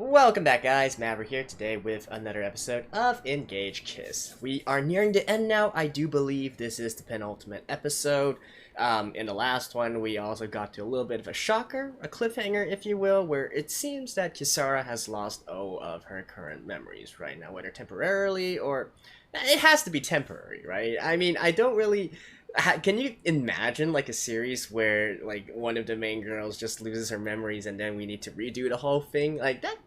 Welcome back, guys. Maverick here today with another episode of Engage Kiss. We are nearing the end now. I do believe this is the penultimate episode. In the last one, we also got to a little bit of a shocker, a cliffhanger, if you will, where it seems that Kisara has lost all of her current memories right now, whether temporarily or... It has to be temporary, right? I mean, I don't really... Can you imagine like a series where like one of the main girls just loses her memories and then we need to redo the whole thing? Like that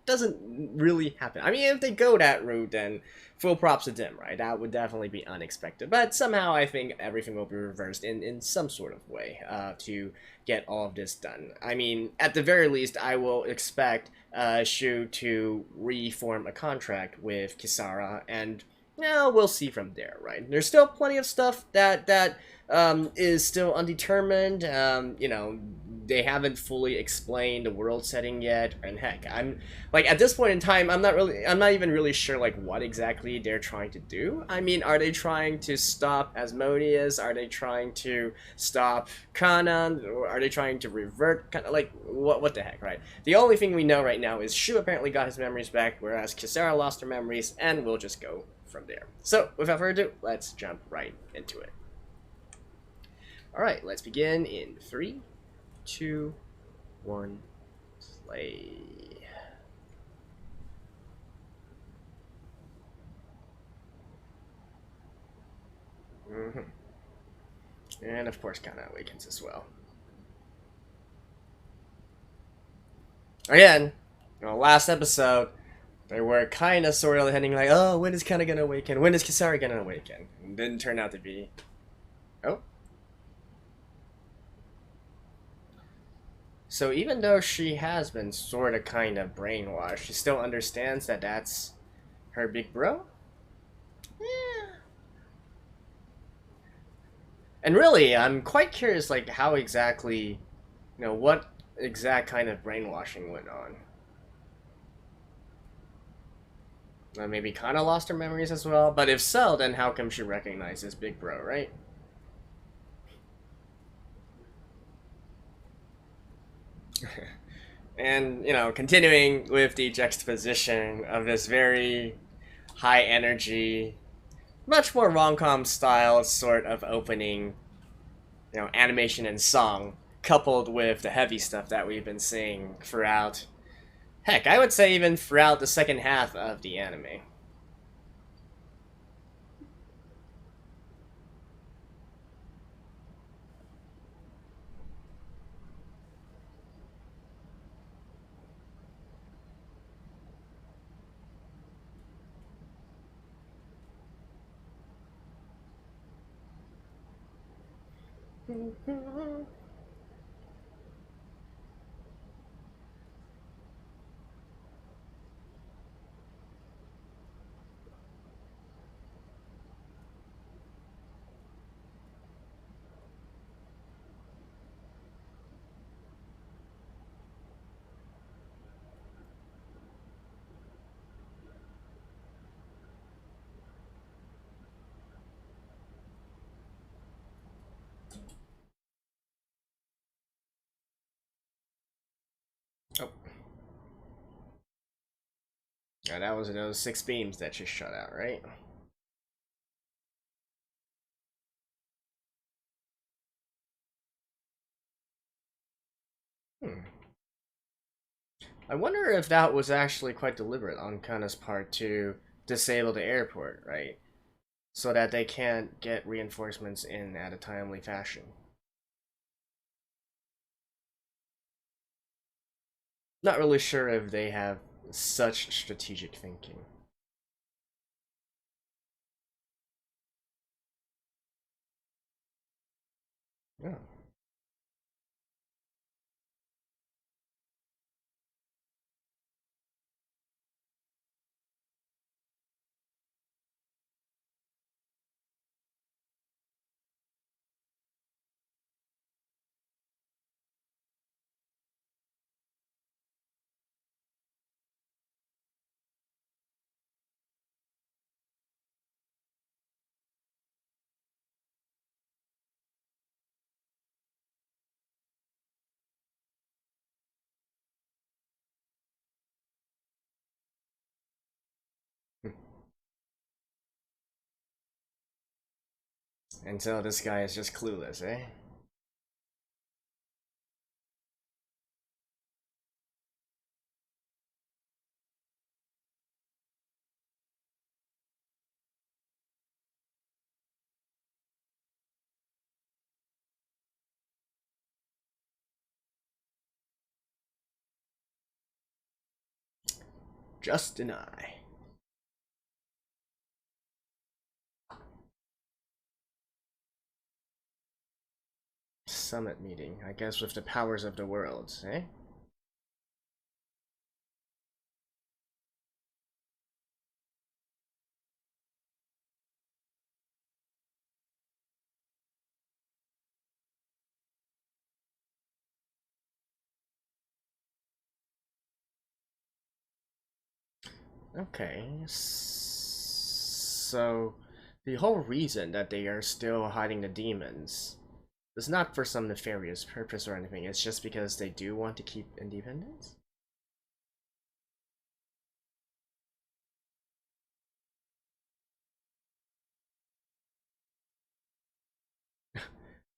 doesn't really happen. I mean, if they go that route, then full props to them, right? That would definitely be unexpected. But somehow I think everything will be reversed in some sort of way to get all of this done. I mean, at the very least, I will expect Shu to reform a contract with Kisara, and now we'll see from there, right? There's still plenty of stuff that is still undetermined. You know, they haven't fully explained the world setting yet, and heck, I'm like at this point in time, I'm not even really sure like what exactly they're trying to do. I mean, are they trying to stop Asmodeus? Are they trying to stop Kanan? Or are they trying to revert? Kind of like what the heck, right? The only thing we know right now is Shu apparently got his memories back, whereas Kisara lost her memories, and we'll just go from there. So, without further ado, let's jump right into it. Alright, let's begin in 3, 2, 1, play. And of course, Kana awakens as well. Again, last episode, they were kind of sort of heading like, oh, when is Kana gonna awaken? When is Kisara gonna awaken? And didn't turn out to be. Oh. So even though she has been sort of kind of brainwashed, she still understands that that's her big bro? Yeah. And really, I'm quite curious, like, how exactly, what exact kind of brainwashing went on. Maybe kind of lost her memories as well, but if so, then how come she recognizes Big Bro, right? And, continuing with the juxtaposition of this very high energy, much more rom-com style sort of opening, animation and song, coupled with the heavy stuff that we've been seeing throughout. Heck, I would say even throughout the second half of the anime. Oh. Yeah, that was those 6 beams that just shut out, right? Hmm. I wonder if that was actually quite deliberate on Kana's part to disable the airport, right? So that they can't get reinforcements in at a timely fashion. Not really sure if they have such strategic thinking. Yeah. Until this guy is just clueless, eh? Just deny. Summit meeting, I guess with the powers of the world, eh? Okay, so the whole reason that they are still hiding the demons is not for some nefarious purpose or anything, it's just because they do want to keep independence?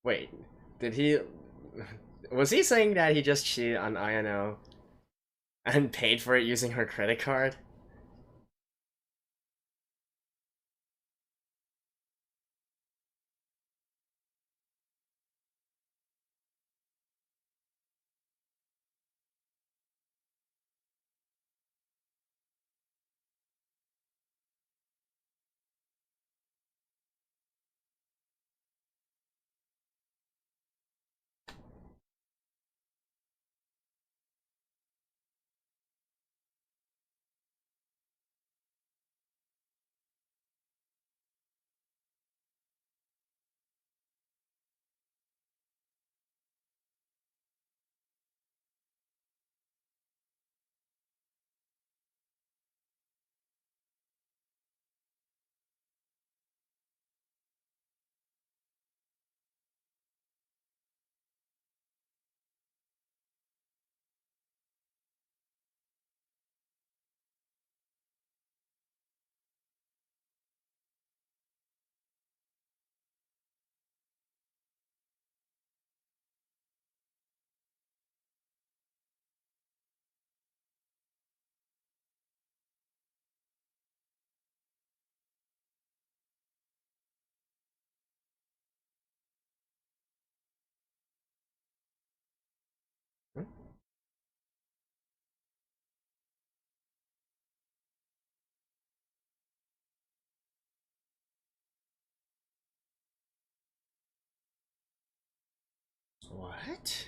Wait, did he... Was he saying that he just cheated on Ayano and paid for it using her credit card? Hmm? What?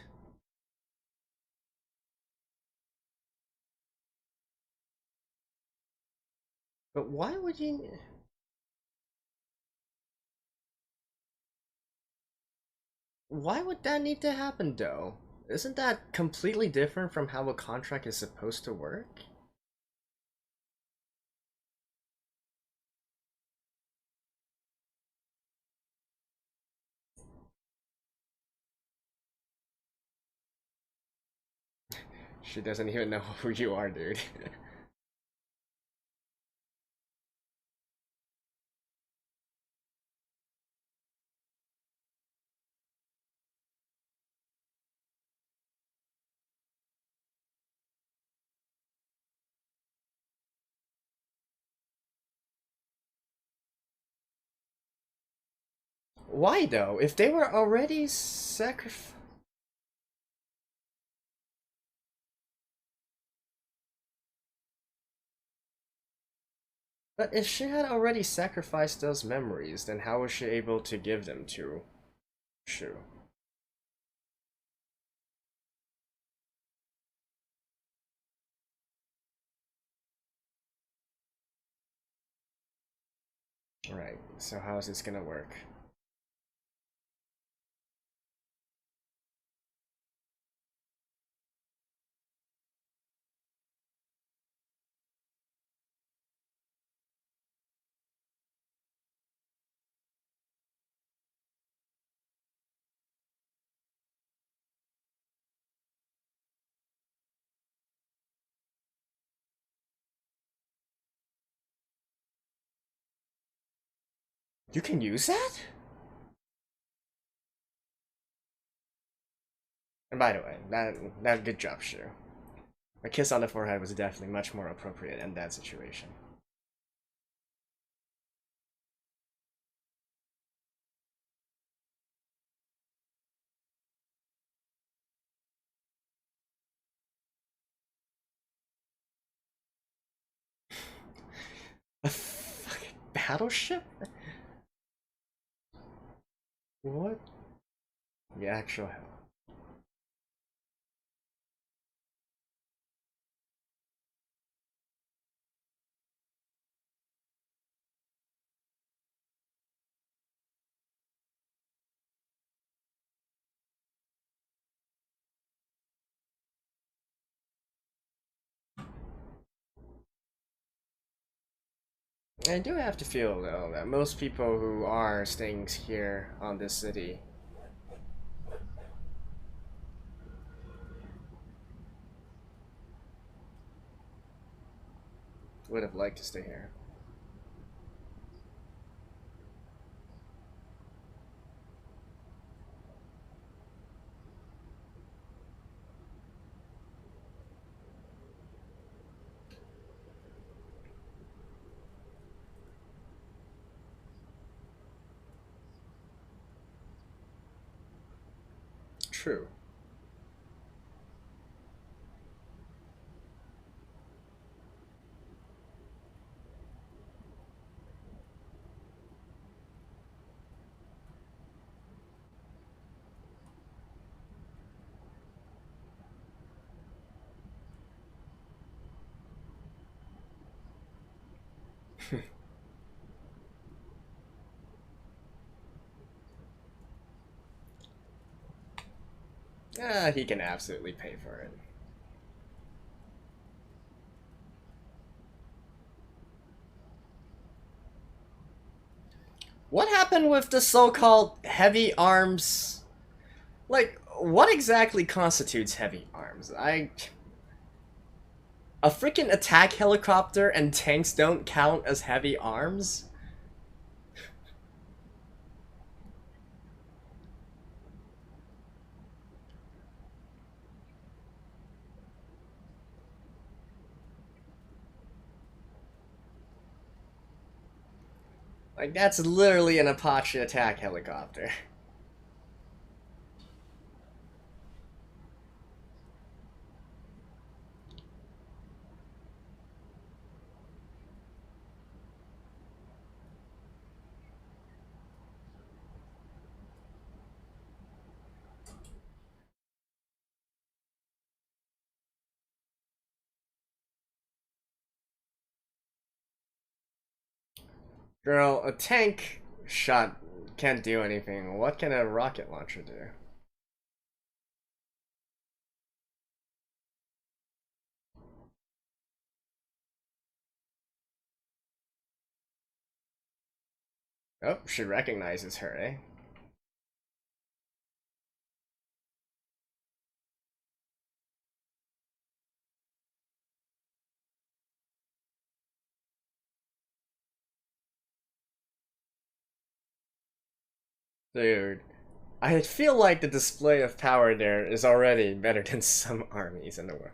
But why would you... Why would that need to happen, though? Isn't that completely different from how a contract is supposed to work? She doesn't even know who you are, dude. Why, though? If they were already But if she had already sacrificed those memories, then how was she able to give them to Shu? Right, so how is this gonna work? You can use that? And by the way, that good job, Shu. A kiss on the forehead was definitely much more appropriate in that situation. A fucking battleship? What the actual hell? I do have to feel, though, that most people who are staying here on this city would have liked to stay here. True. Ah, he can absolutely pay for it. What happened with the so-called heavy arms? Like, what exactly constitutes heavy arms? A freaking attack helicopter and tanks don't count as heavy arms? Like, that's literally an Apache attack helicopter. Girl, a tank shot can't do anything. What can a rocket launcher do? Oh, she recognizes her, eh? Dude, I feel like the display of power there is already better than some armies in the world.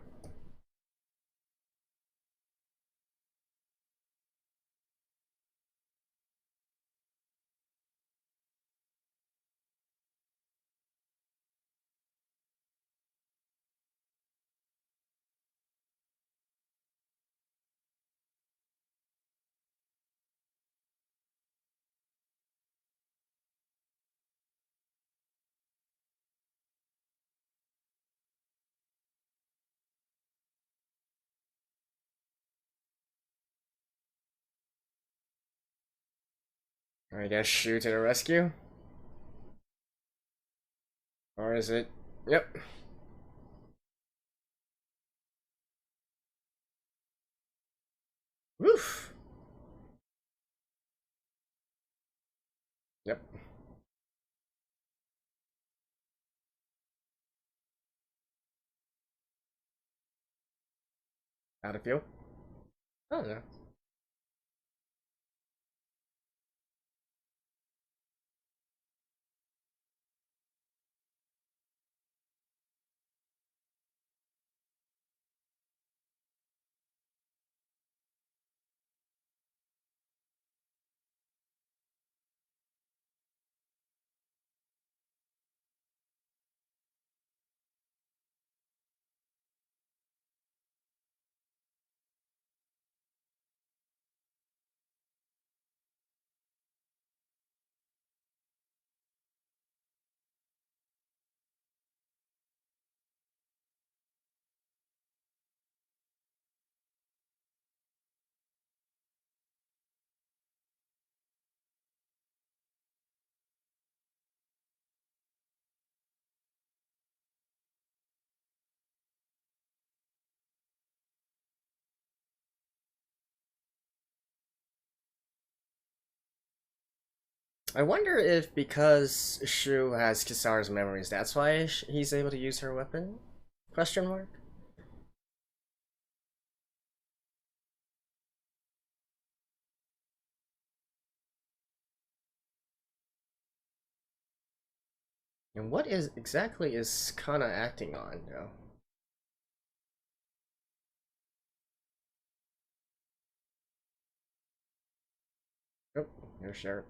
I guess Shu to the rescue? Or is it? Yep. Woof. Yep. Out of fuel? Oh no. I wonder if because Shu has Kisara's memories, that's why he's able to use her weapon? Question mark? And what is exactly is Kana acting on, though? Oh, no shirt.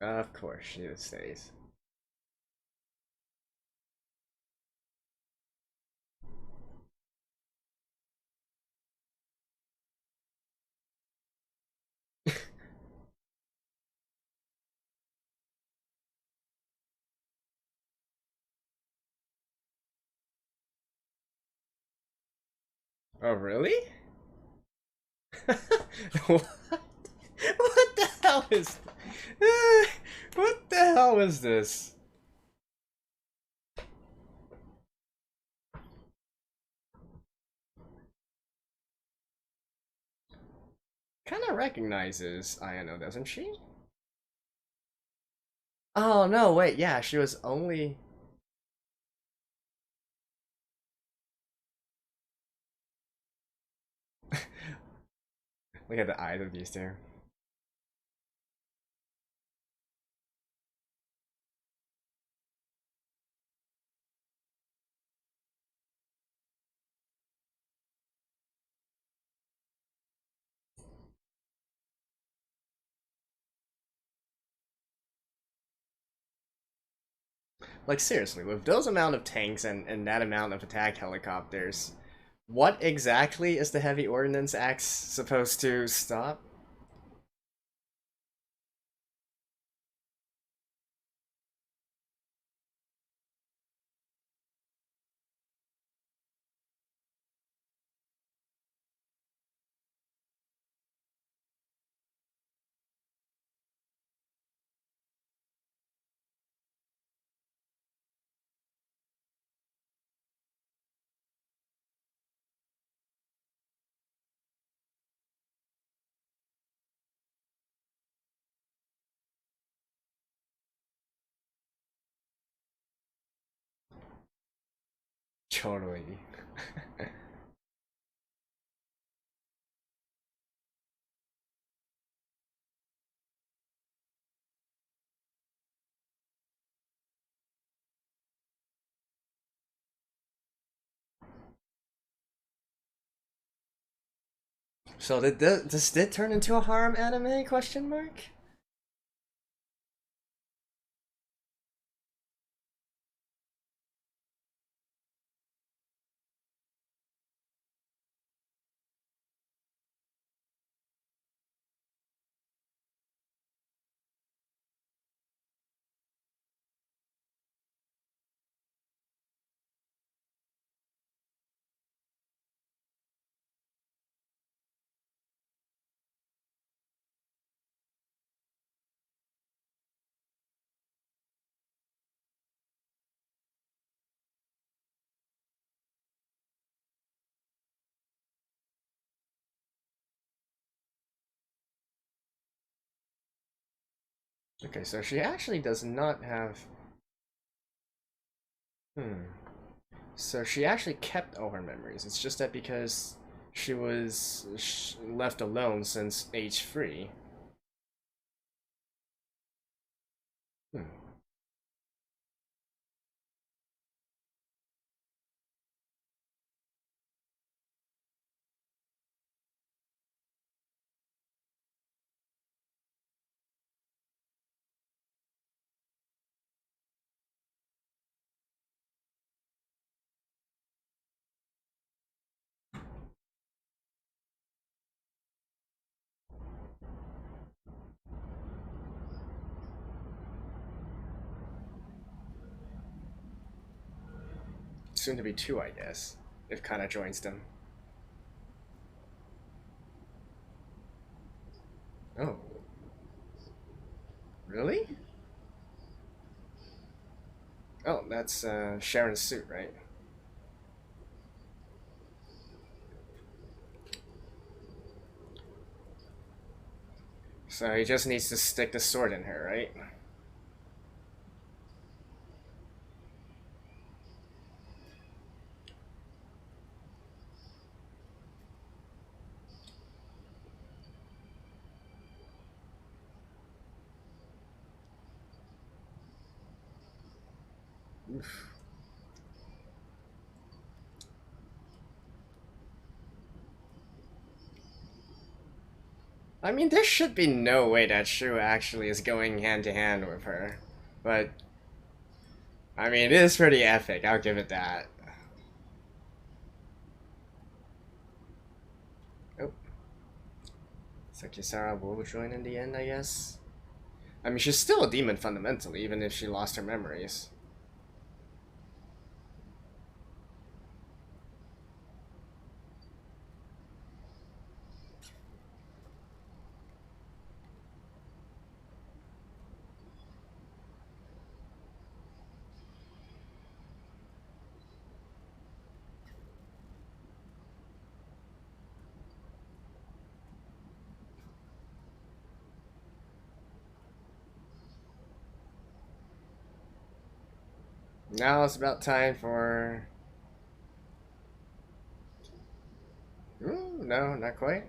Of course, she stays. Oh, really? What? What the hell is... What the hell is this? Kinda recognizes Ayano, doesn't she? Oh, no, wait, yeah, she was only... Look at the eyes of these two. Like, seriously, with those amount of tanks and that amount of attack helicopters, what exactly is the heavy ordnance axe supposed to stop? Totally. So did this did turn into a harem anime? Question mark. Okay, so she actually does not have. Hmm. So she actually kept all her memories. It's just that because she was left alone since age 3. Hmm. Soon to be 2, I guess, if Kana joins them. Oh, really? Oh, that's Sharon's suit, right? So he just needs to stick the sword in her, right? I mean, there should be no way that Shu actually is going hand to hand with her. But, I mean, it is pretty epic, I'll give it that. Oh. So Kisara will join in the end, I guess? I mean, she's still a demon fundamentally, even if she lost her memories. Now it's about time for... Ooh, no, not quite.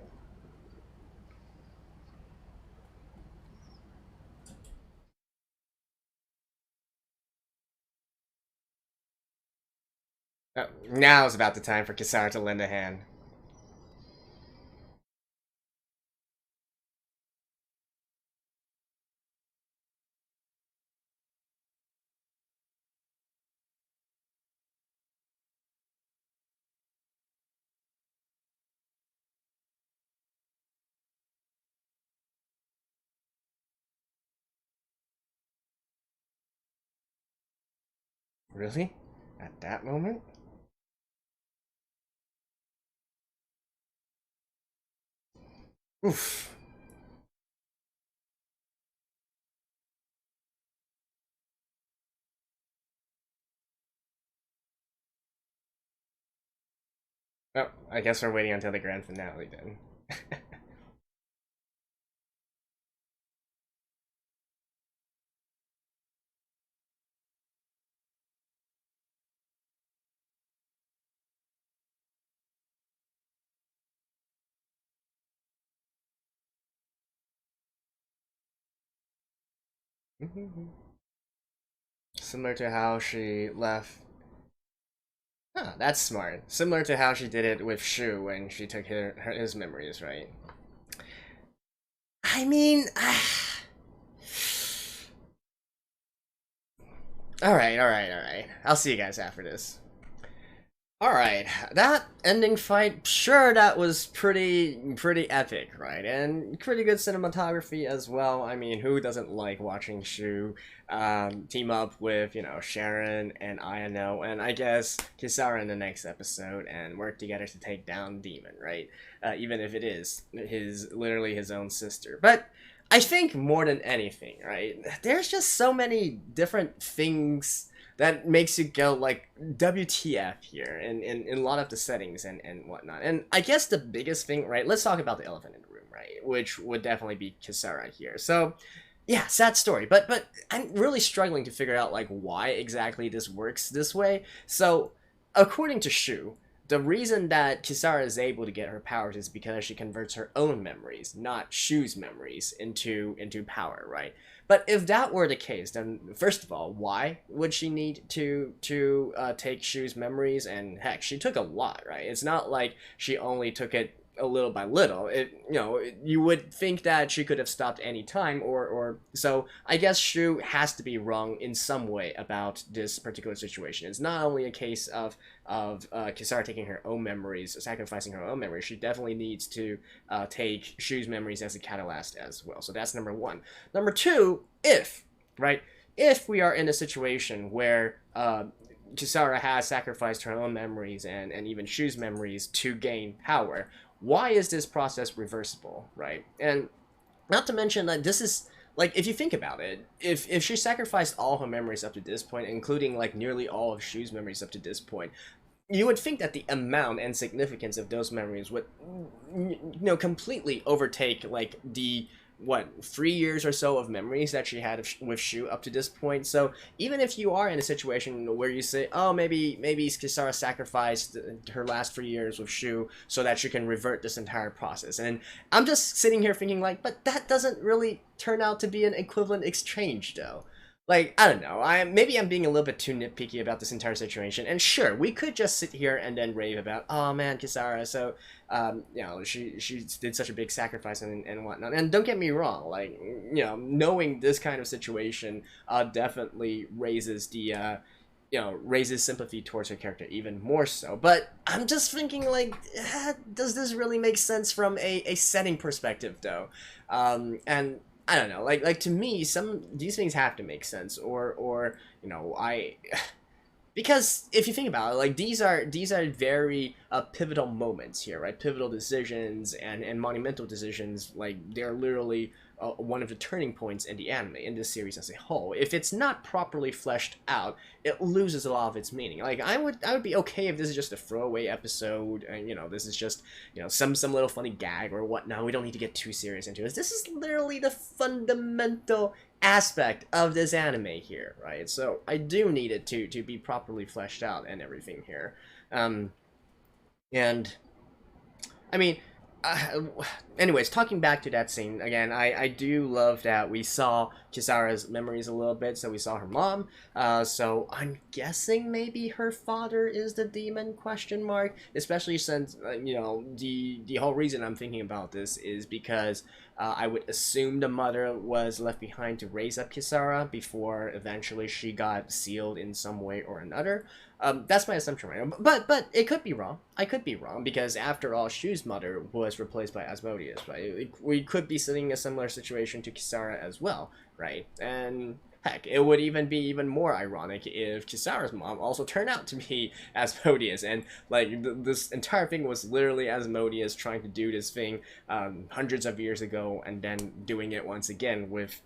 Oh, now it's about the time for Kisara to lend a hand. Really? At that moment? Oof. Oh, I guess we're waiting until the grand finale then. Similar to how she left. Huh, that's smart. Similar to how she did it with Shu when she took his memories, right? I mean, alright, alright, alright. I'll see you guys after this. Alright, that ending fight, sure, that was pretty epic, right? And pretty good cinematography as well. I mean, who doesn't like watching Shu team up with, Sharon and Ayano, and I guess Kisara in the next episode, and work together to take down Demon, right? Even if it is literally his own sister. But I think more than anything, right, there's just so many different things that makes you go like WTF here in a lot of the settings and whatnot. And I guess the biggest thing, right, let's talk about the elephant in the room, right, which would definitely be Kisara here. So yeah, sad story, but I'm really struggling to figure out like why exactly this works this way. So according to Shu, the reason that Kisara is able to get her powers is because she converts her own memories, not Shu's memories, into power, right? But if that were the case, then first of all, why would she need to take Shu's memories? And heck, she took a lot, right? It's not like she only took it a little by little. You would think that she could have stopped any time, or so. I guess Shu has to be wrong in some way about this particular situation. It's not only a case of Kisara taking her own memories, sacrificing her own memories. She definitely needs to take Shu's memories as a catalyst as well. So that's number one. Number two, if we are in a situation where Kisara has sacrificed her own memories and even Shu's memories to gain power, why is this process reversible, right? And not to mention that this is like, if you think about it, if she sacrificed all her memories up to this point, including like nearly all of Shu's memories up to this point, you would think that the amount and significance of those memories would completely overtake like what, 3 years or so of memories that she had with Shu up to this point. So even if you are in a situation where you say, oh, maybe Kisara sacrificed her last 3 years with Shu so that she can revert this entire process, and I'm just sitting here thinking like, but that doesn't really turn out to be an equivalent exchange though. Like, I don't know, maybe I'm being a little bit too nitpicky about this entire situation, and sure, we could just sit here and then rave about, oh man, Kisara, so, you know, she did such a big sacrifice and whatnot, and don't get me wrong, like, you know, knowing this kind of situation, definitely raises the, you know, raises sympathy towards her character even more so, but I'm just thinking, like, does this really make sense from a setting perspective, though? And I don't know, like to me, these things have to make sense, or you know, because if you think about it, like these are very pivotal moments here, right? Pivotal decisions and monumental decisions, like they're literally one of the turning points in the anime, in this series as a whole. If it's not properly fleshed out, it loses a lot of its meaning. Like I would be okay if this is just a throwaway episode, and you know, this is just, you know, some little funny gag or whatnot. We don't need to get too serious into this. This is literally the fundamental aspect of this anime here, right? So I do need it to be properly fleshed out and everything here. And I mean, anyways, talking back to that scene again, I do love that we saw Kisara's memories a little bit. So we saw her mom, so I'm guessing maybe her father is the demon, question mark, especially since you know, the whole reason I'm thinking about this is because I would assume the mother was left behind to raise up Kisara before eventually she got sealed in some way or another. That's my assumption right now, but it could be wrong. I could be wrong, because after all, Shu's mother was replaced by Asmodeus, right? We could be seeing a similar situation to Kisara as well, right? And heck, it would even be even more ironic if Kisara's mom also turned out to be Asmodeus, and like this entire thing was literally Asmodeus trying to do this thing hundreds of years ago, and then doing it once again with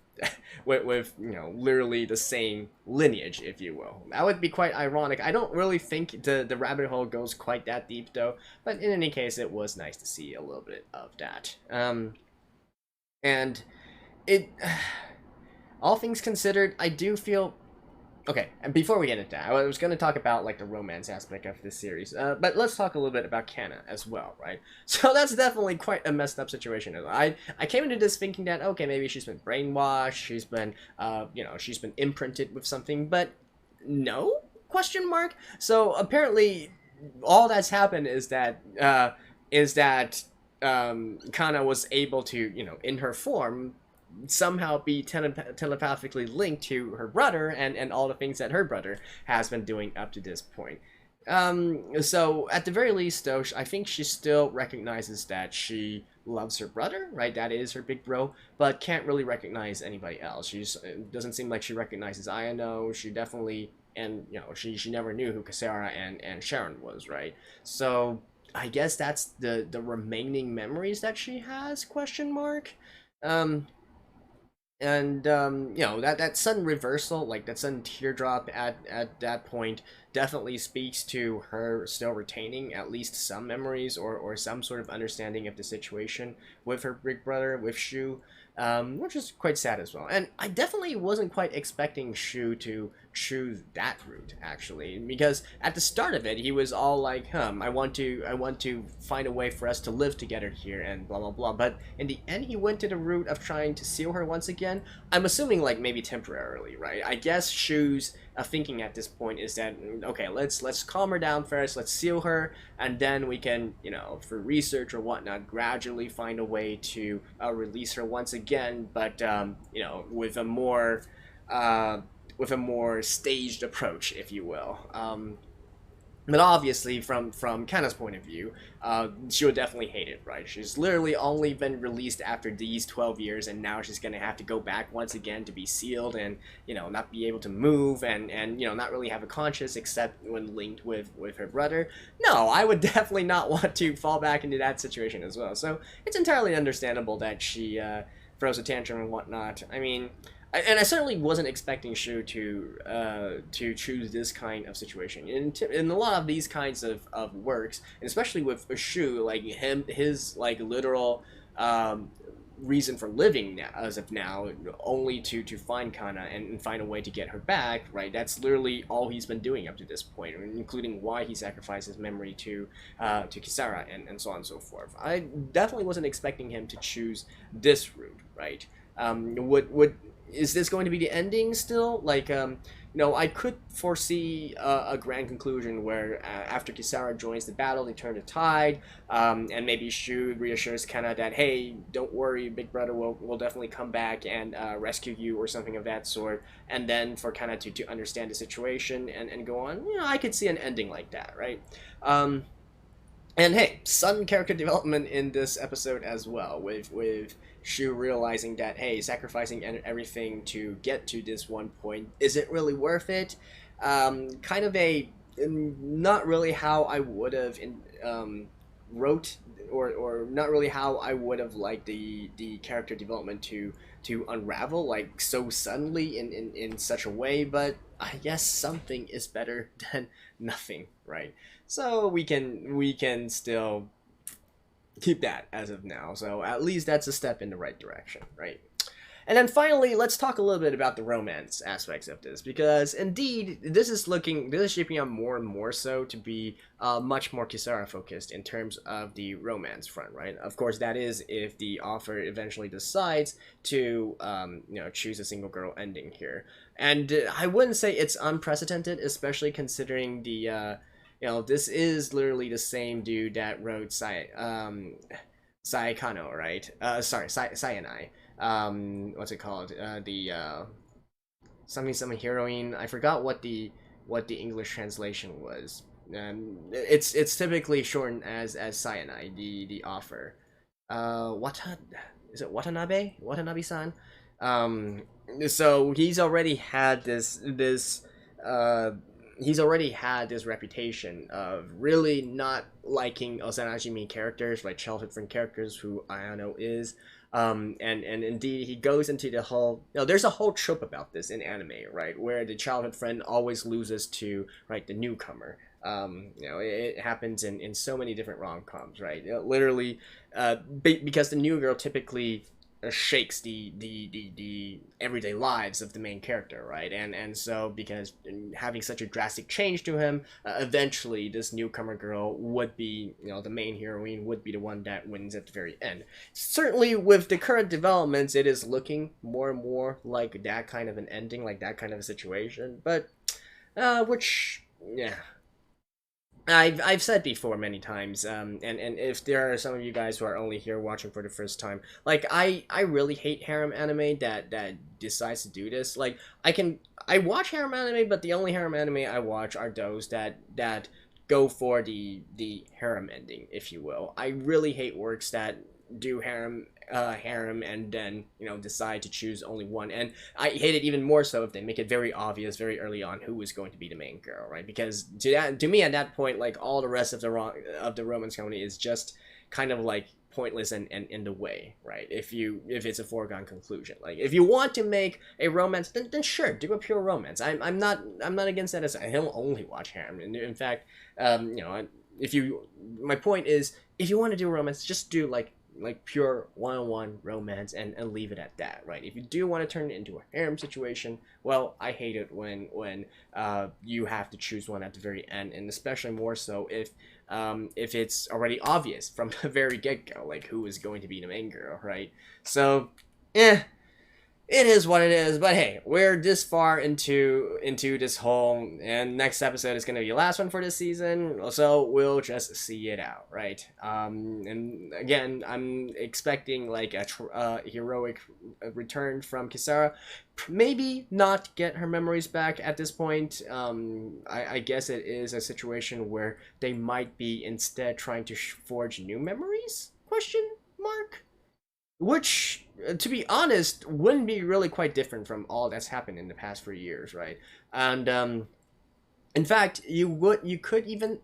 with you know, literally the same lineage, if you will. That would be quite ironic. I don't really think the rabbit hole goes quite that deep though, but in any case, it was nice to see a little bit of that. And it, all things considered, I do feel. Okay, and before we get into that, I was going to talk about like the romance aspect of this series, but let's talk a little bit about Kana as well, right? So that's definitely quite a messed up situation. I came into this thinking that, okay, maybe she's been brainwashed, she's been, you know, she's been imprinted with something, but no? Question mark? So apparently, all that's happened is that Kana was able to, you know, in her form, somehow be telepathically linked to her brother and all the things that her brother has been doing up to this point. So at the very least, though, I think she still recognizes that she loves her brother, right? That is her big bro, but can't really recognize anybody else. She's doesn't seem like she recognizes Ayano. She definitely, and you know, she never knew who Kisara and Sharon was, right? So I guess that's the remaining memories that she has, question mark. And you know, that sudden reversal, like that sudden teardrop at that point, definitely speaks to her still retaining at least some memories or some sort of understanding of the situation with her big brother, with Shu, which is quite sad as well. And I definitely wasn't quite expecting Shu to choose that route, actually, because at the start of it, he was all like, I want to find a way for us to live together here and blah blah blah. But in the end, he went to the route of trying to seal her once again. I'm assuming like maybe temporarily, right? I guess Shu's thinking at this point is that, okay, let's calm her down first, let's seal her, and then we can, you know, for research or whatnot, gradually find a way to release her once again, but you know, with a more staged approach, if you will. But obviously, from Kana's point of view, she would definitely hate it, right? She's literally only been released after these 12 years, and now she's going to have to go back once again to be sealed and, you know, not be able to move and you know, not really have a conscience except when linked with her brother. No, I would definitely not want to fall back into that situation as well. So it's entirely understandable that she throws a tantrum and whatnot. I mean, and I certainly wasn't expecting Shu to choose this kind of situation. In a lot of these kinds of works, and especially with Shu, like his like literal reason for living now, as of now, only to find Kana and find a way to get her back, right? That's literally all he's been doing up to this point, including why he sacrificed his memory to Kisara and so on and so forth. I definitely wasn't expecting him to choose this route, right? Is this going to be the ending still? Like, I could foresee a grand conclusion where after Kisara joins the battle, they turn the tide, and maybe Shu reassures Kana that, hey, don't worry, Big Brother will definitely come back and rescue you or something of that sort, and then for Kana to understand the situation and go on. I could see an ending like that, right? And hey, some character development in this episode as well, with Shu realizing that, hey, sacrificing everything to get to this one point isn't really worth it. Kind of not really how I would have wrote, or not really how I would have liked the character development to unravel like so suddenly in such a way, but I guess something is better than nothing, right? So we can still keep that as of now. So at least that's a step in the right direction, right? And then finally, let's talk a little bit about the romance aspects of this, because indeed, this is shaping up more and more so to be much more Kisara focused in terms of the romance front, right? Of course, that is if the author eventually decides to, choose a single girl ending here. And I wouldn't say it's unprecedented, especially considering the, this is literally the same dude that wrote Saikano, right? Sayanai. What's it called? The something heroine. I forgot what the English translation was. It's typically shortened as Sayanai, the author. Is it Watanabe-san? So he's already had this reputation of really not liking Osanajimi characters, like childhood friend characters who Ayano is. And indeed, he goes into the whole, there's a whole trope about this in anime, right, where the childhood friend always loses to, right, the newcomer. It happens in so many different rom-coms, right? Literally, because the new girl typically shakes the everyday lives of the main character, right? And so because having such a drastic change to him, eventually this newcomer girl would be, the main heroine would be the one that wins at the very end. Certainly with the current developments, it is looking more and more like that kind of an ending, like that kind of a situation, but which, yeah, I've said before many times, and if there are some of you guys who are only here watching for the first time, like I really hate harem anime that decides to do this. Like I watch harem anime, but the only harem anime I watch are those that go for the harem ending, if you will. I really hate works that do harem and then decide to choose only one, and I hate it even more so if they make it very obvious very early on who is going to be the main girl, right? Because to me at that point, like, all the rest of the romance comedy is just kind of like pointless and in the way, right? If it's a foregone conclusion. Like, if you want to make a romance, then sure, do a pure romance. I'm not against that. As I don't only watch harem. In fact, my point is, if you want to do a romance, just do like pure one-on-one romance and leave it at that, right? If you do want to turn it into a harem situation, well, I hate it when you have to choose one at the very end, and especially more so if it's already obvious from the very get-go, like, who is going to be the main girl, right? So, it is what it is, but hey, we're this far into this whole, and next episode is going to be the last one for this season, so we'll just see it out, right? And again, I'm expecting like a heroic return from Kisara. Maybe not get her memories back at this point. I guess it is a situation where they might be instead trying to forge new memories? Question mark? Which, to be honest, wouldn't be really quite different from all that's happened in the past few years, right? And in fact, you could even,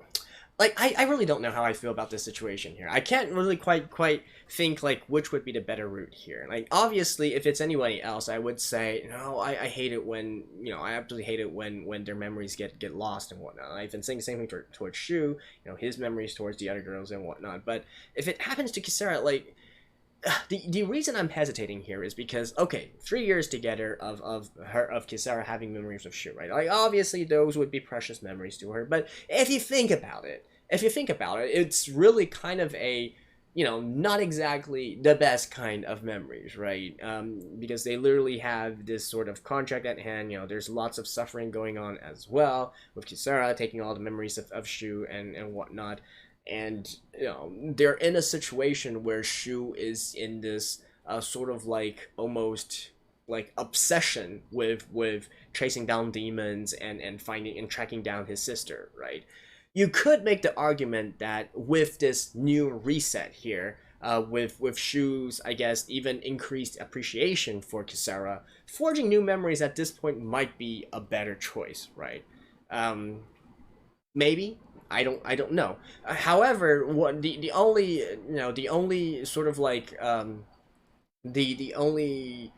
like, I really don't know how I feel about this situation here. I can't really quite think like which would be the better route here. Like, obviously, if it's anybody else, I would say, no, I hate it when, I absolutely hate it when their memories get lost and whatnot. I've been saying the same thing towards Shu, his memories towards the other girls and whatnot. But if it happens to Kisara, like, the reason I'm hesitating here is because, okay, 3 years together of Kisara having memories of Shu, right? Like, obviously those would be precious memories to her, but if you think about it, it's really kind of a, not exactly the best kind of memories, right? Because they literally have this sort of contract at hand. There's lots of suffering going on as well with Kisara taking all the memories of Shu and whatnot. And they're in a situation where Shu is in this sort of like almost like obsession with chasing down demons and finding and tracking down his sister, right? You could make the argument that with this new reset here, with Shu's, I guess, even increased appreciation for Kisara, forging new memories at this point might be a better choice, right? Maybe. I don't know. However, what the only the only sort of like the only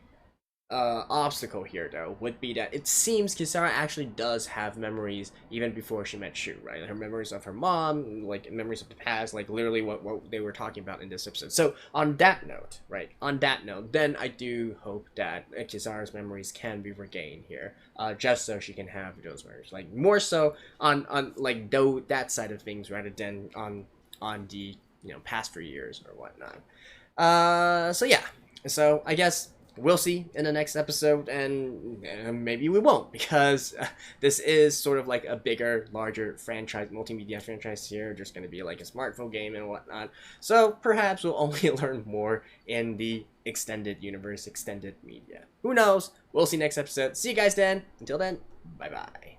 obstacle here though would be that it seems Kisara actually does have memories even before she met Shu, right? Her memories of her mom, like memories of the past, like literally what they were talking about in this episode. So on that note, right? On that note, then I do hope that Kisara's memories can be regained here, just so she can have those memories, like more so on like though that side of things rather than on the past 3 years or whatnot. So yeah, so I guess we'll see in the next episode, and maybe we won't, because this is sort of like a bigger, larger franchise, multimedia franchise here. There's going to be like a smartphone game and whatnot. So perhaps we'll only learn more in the extended universe, extended media. Who knows? We'll see next episode. See you guys then. Until then, bye bye.